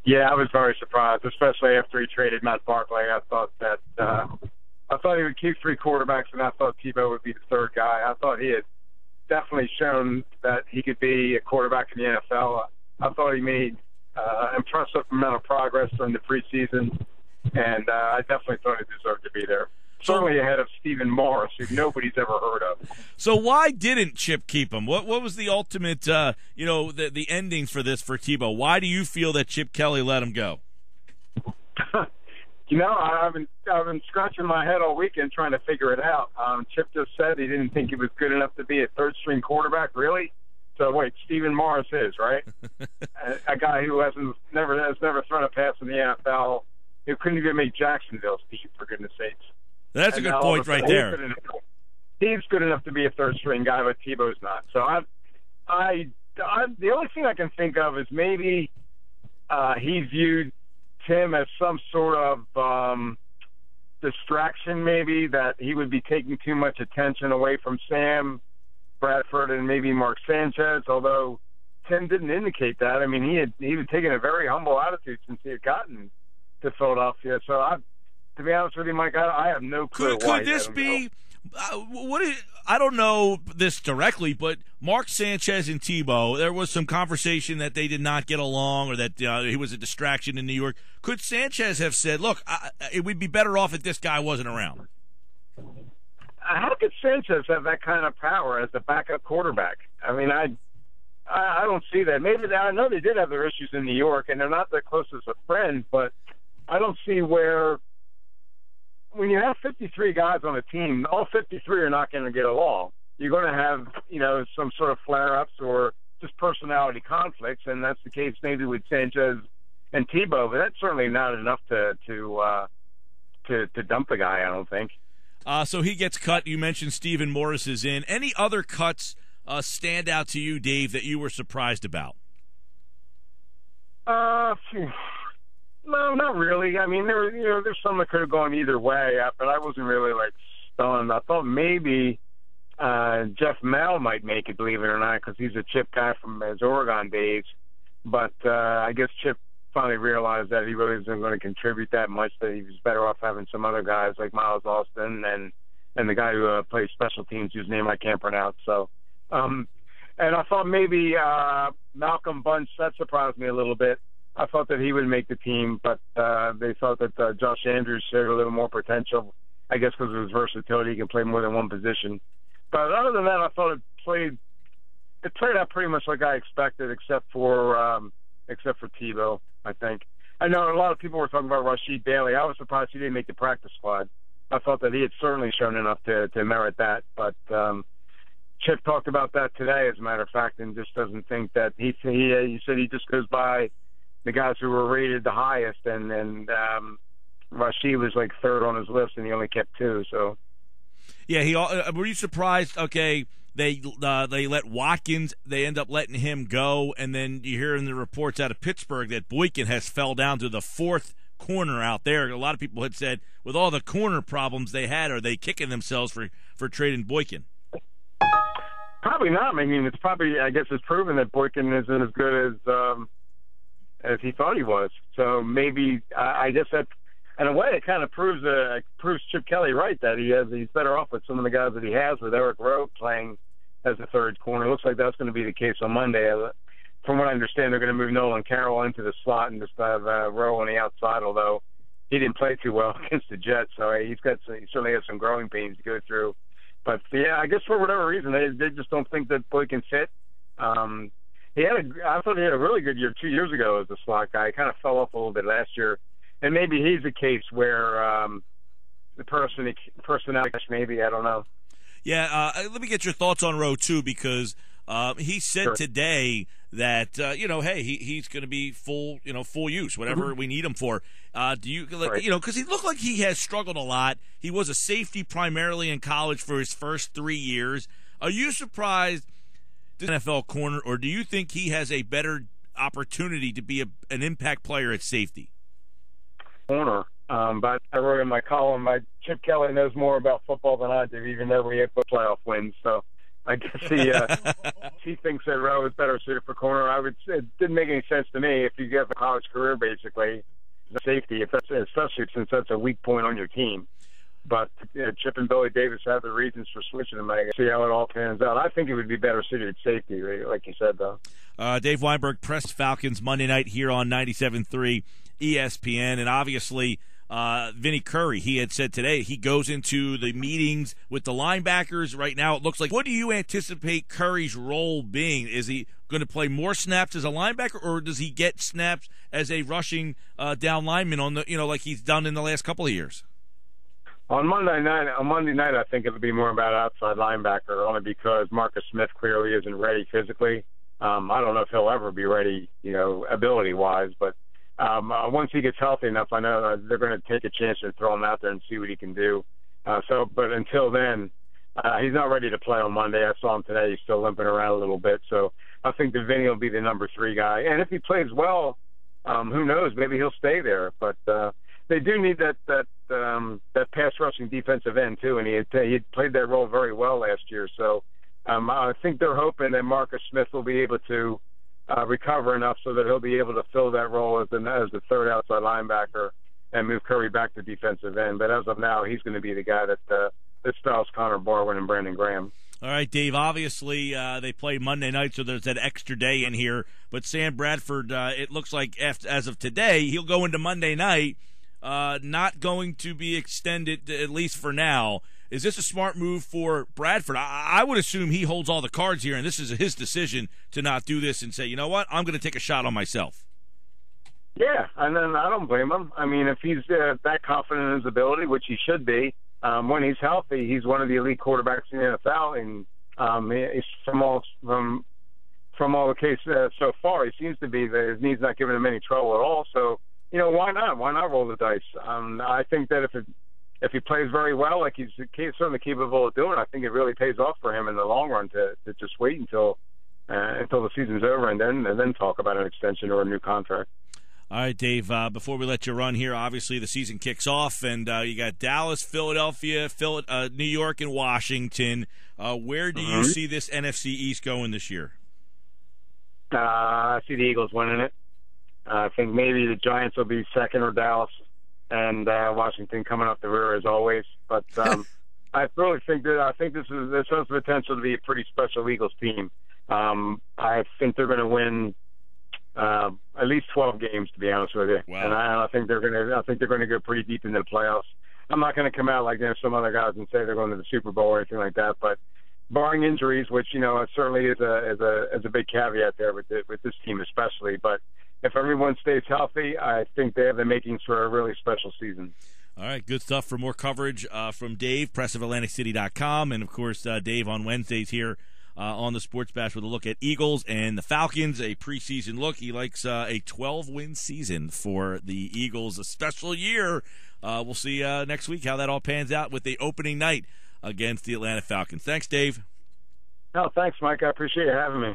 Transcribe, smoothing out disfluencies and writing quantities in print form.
Yeah, I was very surprised, especially after he traded Matt Barkley. I thought he would keep three quarterbacks, and I thought Tebow would be the third guy. I thought he had definitely shown that he could be a quarterback in the NFL. I thought he made impressive amount of progress during the preseason, and I definitely thought he deserved to be there. Certainly ahead of Stephen Morris, who nobody's ever heard of. So why didn't Chip keep him? What was the ultimate, the ending for this for Tebow? Why do you feel that Chip Kelly let him go? I've been scratching my head all weekend trying to figure it out. Chip just said he didn't think he was good enough to be a third-string quarterback. Really? So wait, Stephen Morris is, right? a guy who has never thrown a pass in the NFL, who couldn't even make Jacksonville's team, for goodness sakes. That's a good point right there. He's good enough to be a third-string guy, but Tebow's not. So the only thing I can think of is maybe he viewed Tim as some sort of distraction, maybe, that he would be taking too much attention away from Sam Bradford and maybe Mark Sanchez, although Tim didn't indicate that. I mean, he had taken a very humble attitude since he had gotten to Philadelphia. So to be honest with you, Mike, I have no clue why. Could this be I don't know this directly, but Mark Sanchez and Tebow, there was some conversation that they did not get along, or that he was a distraction in New York. Could Sanchez have said, look, it would be better off if this guy wasn't around? How could Sanchez have that kind of power as a backup quarterback? I mean, I don't see that. Maybe I know they did have their issues in New York, and they're not the closest of friends, but I don't see where – when you have 53 guys on a team, all 53 are not going to get along. You're going to have, some sort of flare-ups or just personality conflicts, and that's the case maybe with Sanchez and Tebow. But that's certainly not enough to dump the guy, I don't think. So he gets cut. You mentioned Stephen Morris is in. Any other cuts stand out to you, Dave, that you were surprised about? No, not really. I mean, there's some that could have gone either way, but I wasn't really stunned. I thought maybe Jeff Mel might make it, believe it or not, because he's a Chip guy from his Oregon days. But I guess Chip finally realized that he really isn't going to contribute that much. That he was better off having some other guys like Miles Austin and the guy who plays special teams, whose name I can't pronounce. So, and I thought maybe Malcolm Bunch, that surprised me a little bit. I thought that he would make the team, but they thought that Josh Andrews showed a little more potential, I guess because of his versatility. He can play more than one position. But other than that, I thought it played out pretty much like I expected, except for Tebow, I think. I know a lot of people were talking about Rasheed Bailey. I was surprised he didn't make the practice squad. I thought that he had certainly shown enough to merit that, but Chip talked about that today, as a matter of fact, and just doesn't think that he said he just goes by the guys who were rated the highest, and Rasheed was third on his list, and he only kept two. So, yeah, were you surprised? Okay, they let Watkins, they end up letting him go, and then you hear in the reports out of Pittsburgh that Boykin has fell down to the fourth corner out there. A lot of people had said, with all the corner problems they had, are they kicking themselves for trading Boykin? Probably not. I mean, I guess it's proven that Boykin isn't as good as he thought he was. So maybe I guess that, in a way, it kind of proves Chip Kelly right, that he's better off with some of the guys that he has, with Eric Rowe playing as a third corner. It looks like that's going to be the case on Monday. From what I understand, they're going to move Nolan Carroll into the slot and just have Rowe on the outside, although he didn't play too well against the Jets, so he certainly has some growing pains to go through. But, yeah, I guess for whatever reason, they just don't think that Boykin fit. I thought he had a really good year 2 years ago as a slot guy. He kind of fell off a little bit last year. And maybe he's a case where the personality, maybe, I don't know. Yeah, let me get your thoughts on Rowe, too, because he said today that, hey, he's going to be full use, whatever we need him for. Do you, because he looked like he has struggled a lot. He was a safety primarily in college for his first 3 years. Are you surprised NFL corner, or do you think he has a better opportunity to be an impact player at safety? Corner, but I wrote in my column, Chip Kelly knows more about football than I do, even though we had playoff wins. So I guess he thinks that Rowe is better suited for corner. It didn't make any sense to me if you have a college career, basically, the safety, especially since that's a weak point on your team. But Chip and Billy Davis have the reasons for switching him. I see how it all pans out. I think it would be better suited at safety, like you said, though. Dave Weinberg pressed Falcons Monday night here on 97.3 ESPN, and obviously Vinny Curry, he had said today he goes into the meetings with the linebackers right now. It looks like, what do you anticipate Curry's role being? Is he going to play more snaps as a linebacker, or does he get snaps as a rushing down lineman on the, like he's done in the last couple of years? On Monday night, I think it'll be more about outside linebacker, only because Marcus Smith clearly isn't ready physically. I don't know if he'll ever be ready, ability-wise, but once he gets healthy enough, I know they're going to take a chance to throw him out there and see what he can do. But until then, he's not ready to play on Monday. I saw him today; he's still limping around a little bit. So I think that Vinny will be the number 3 guy, and if he plays well, who knows? Maybe he'll stay there. But they do need that pass rushing defensive end too, and he had played that role very well last year. So I think they're hoping that Marcus Smith will be able to recover enough so that he'll be able to fill that role as the third outside linebacker and move Curry back to defensive end. But as of now, he's going to be the guy that spells Connor Barwin and Brandon Graham. All right, Dave, obviously they play Monday night, so there's that extra day in here. But Sam Bradford, it looks like as of today, he'll go into Monday night, not going to be extended, at least for now. Is this a smart move for Bradford? I would assume he holds all the cards here, and this is his decision to not do this and say, you know what, I'm going to take a shot on myself. Yeah, and then I don't blame him. I mean, if he's that confident in his ability, which he should be, when he's healthy, he's one of the elite quarterbacks in the NFL, and he's from all the cases so far, he seems to be that his knee's not giving him any trouble at all. So, why not? Why not roll the dice? I think that if he plays very well, like he's certainly capable of doing, I think it really pays off for him in the long run to just wait until the season's over and then talk about an extension or a new contract. All right, Dave, before we let you run here, obviously the season kicks off, and you got Dallas, Philadelphia, New York, and Washington. Where do you see this NFC East going this year? I see the Eagles winning it. I think maybe the Giants will be second or Dallas, and Washington coming up the rear as always. But I really think this has the potential to be a pretty special Eagles team. I think they're going to win at least 12 games, to be honest with you. Wow. And I think they're going to go pretty deep into the playoffs. I'm not going to come out like some other guys and say they're going to the Super Bowl or anything like that, but barring injuries, which certainly is a big caveat there with this team especially. But if everyone stays healthy, I think they have the makings for a really special season. All right, good stuff. For more coverage from Dave, pressofatlanticcity.com, and of course Dave on Wednesdays here on the Sports Bash with a look at Eagles and the Falcons, a preseason look. He likes a 12-win season for the Eagles, a special year. We'll see next week how that all pans out with the opening night against the Atlanta Falcons. Thanks, Dave. No, thanks, Mike. I appreciate you having me.